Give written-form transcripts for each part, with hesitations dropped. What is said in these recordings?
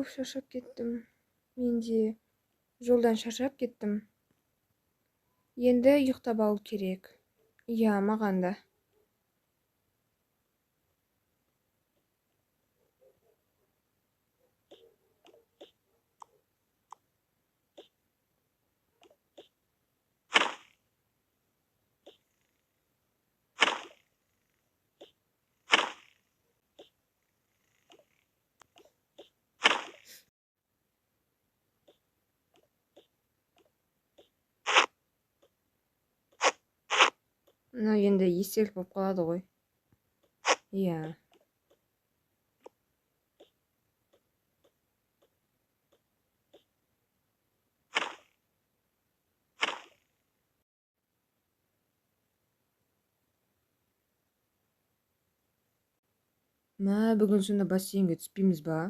Шаршап кеттім. Мен де жолдан шаршап кеттім. Енді ұйықтап алу керек. Иә, маған да. Мына енді естелік болып қалады ғой. Иә. Бүгін сонда бассейнге түспейміз ба?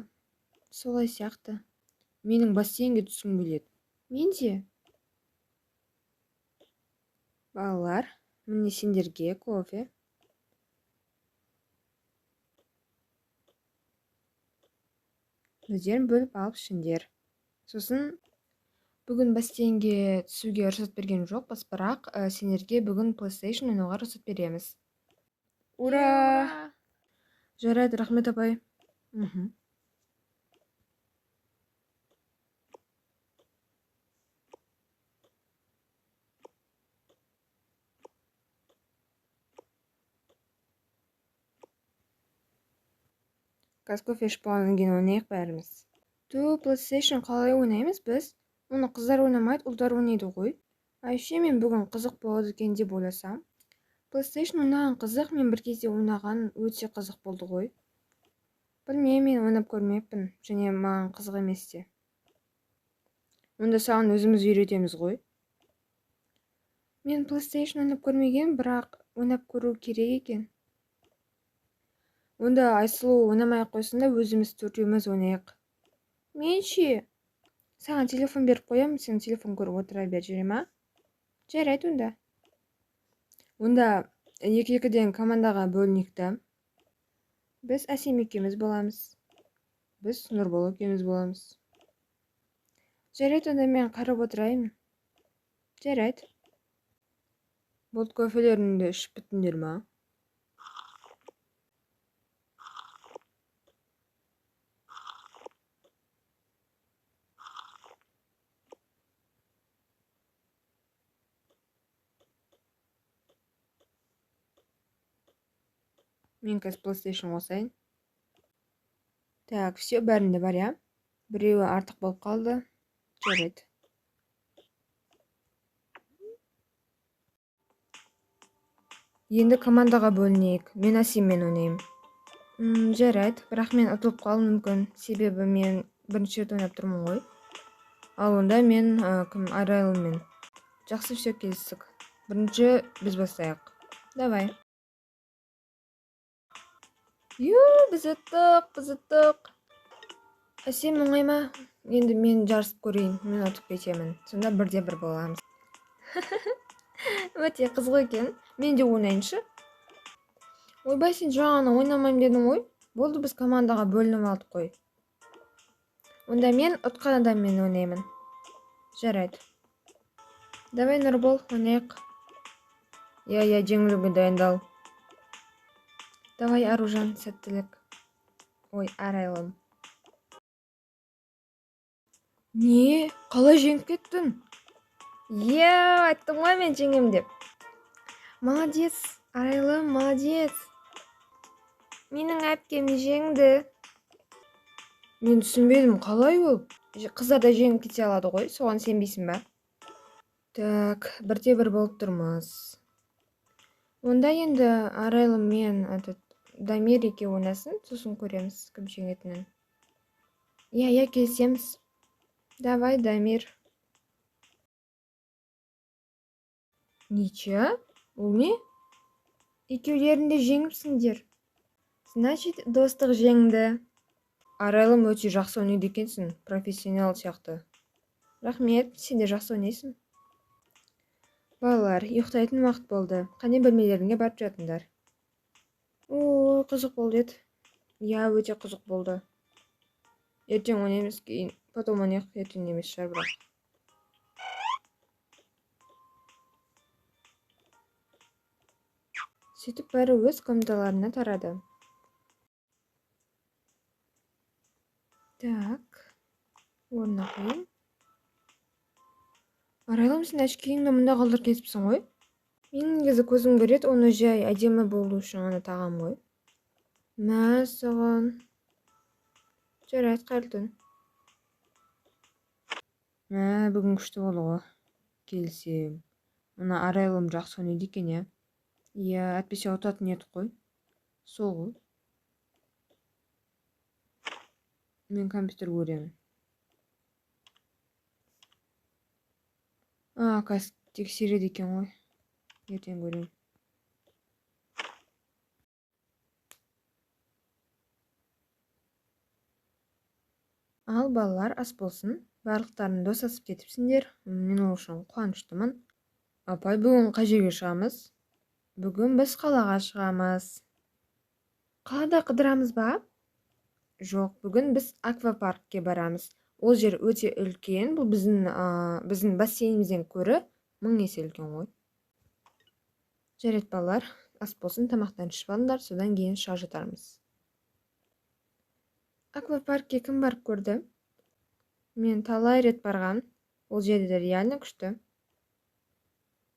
Солай сияқты. Менің бассейнге түскім келеді. Мен де. Балалар, міне сендерге кофе. Өздерің бөліп алып ішіңдер. Сосын бүгін бассейнге түсуге рұқсат берген жоқпыз, бірақ сендерге бүгін PlayStation ойнауға рұқсат береміз. Ура! Жарайды, рахмет апай. Қазір кофе ішіп болғаннан кейін ойнайық бәріміз. PlayStation қалай ойнаймыз біз? Оны қыздар ойнамайды, ұлдар ойнайды ғой. Айше, мен бүгін қызық болады екен деп ойласам. PlayStation ойнаған қызық, мен бір кезде ойнаған өте қызық болды ғой. Білмеймін, мен ойнап көрмеппін, және маған қызық емес те. Онда саған өзіміз үйретеміз ғой. Мен PlayStation ойнап көрмеген, бірақ ойнап көру керек екен. Онда Айсұлу ойнамай қойсын да өзіміз төртеуміз ойнайық. Мен ше? Саған телефон беріп қоямын, сен телефон көріп отыра бер, жүре ма? Жарайды онда. Онда екі-екіден командаға бөлінікті. Біз Әсем екеуміз боламыз. Біз Нұрбол екеуміз боламыз. Жарайды, онда мен қарап отырайын. Жарайды. Бұл кофелеріңді ішіп біттіңдер ма? Мен қазір PlayStation қосайын. Так, все, бәрінде бар, я? Біреуі артық болып қалды. Жарайды. Енді командаға бөлінейік. Мен Әсеммен ойнаймын. Жарайды, бірақ мен ұтылып қалуым мүмкін. Себебі мен бірінші рет ойнап тұрмын ғой. Ал онда мен Арайлыммен. Жақсы, все, келістік. Бірінші біз бастайық. Давай. Біз ұттық. Әсем, оңай ма? Енді мен жарысып көрейін. Мен ұтып кетемін. Сонда бірде бір боламыз. Өте қызық екен. Мен де ойнайыншы. Ойбай, сен жаңа ойнамайым дедің ғой. Болды, біз командаға бөлініп алдық қой. Онда мен ұтқан адаммен ойнаймын. Жарайды. Давай, Нұрбол, ойнайық. Я жеңілуге дайындал. Давай, Аружан, сәттілік. Ой, Арайлым. Не? Қалай жеңіп кеттің? Айттым ғой мен жеңем деп. Молодец, Арайлым, молодец. Менің әпкем жеңді. Мен түсінбедім, қалай ол? Қыздар да жеңіп кете алады ғой, соған сенбейсің ба? Так, бірде бір болып тұрмыз. Онда енді Арайлым мен Дамир екеуі ойнасын, сосын көреміз кім жеңетінін. Я келісеміз. Давай, Дамир. Ниче? Ол не? Екеулерінде жеңіпсіңдер. Значит, достық жеңді. Арайлым өте жақсы ойнайды екенсің, профессионал сияқты. Рахмет, сен де жақсы ойнайсың. Балалар, ұйықтайтын уақыт болды. Қане бөлмелеріңе барып жатыңдар. Қызық болды еді. Я, өте қызық болды. Ертең ойнаймыз, кейін потом ойнайық, ертең емес шығар бірақ. Сөйтіп бәрі өз комнаталарына тарады. Так, орнына қойайын. Арайлым, сен әшкейіңді мұнда қалдырып кетіпсің ғой. Менің негізі көзім көреді, оны жай әдемі болу үшін ғана тағам ғой. Мә саған. Жарайды, қайырлы түн. Мә, бүгін күшті болды ғой. Келсем. Мына Арайлым жақсы ойнайды екен, иә. Иә, әтпесе ұтатын едік қой. Сол ғой. Мен компьютер көремін. Қазір тексереді екен ғой. Ертең көремін. Ал балалар, ас болсын. Барлықтарын достасып кетіпсіңдер. Мен ол үшін қуаныштымын. Апай, бүгін қай жерге шығамыз? Бүгін біз қалаға шығамыз. Қалада қыдырамыз ба? Жоқ, бүгін біз аквапаркке барамыз. Ол жер өте үлкен. Бұл біздің бассейнімізден көрі 1000 есе үлкен ғой. Жарайды балалар, ас болсын, тамақтан ішіп алыңдар, содан кейін шыға жатармыз. Аквапаркке кім барып көрді? Мен талай рет барған. Ол жерде реально күшті.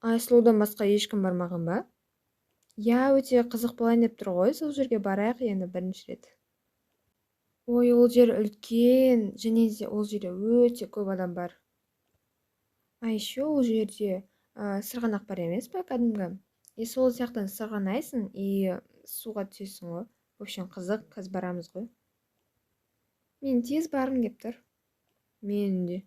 Айсұлудан басқа ешкім бармаған ба? Я, өте қызық болайын деп тұр ғой, сол жерге барайық енді бірінші рет. Ой, ол жер үлкен, және де ол жерде өте көп адам бар. Еще ол жерде сырғанақ бар емес па, кәдімгі? Сол сияқтан сырғанайсың и суға түсесің ғой. В общем, қызық, қазір барамыз ғой. Мен тез барғым кеп тұр. Мен де.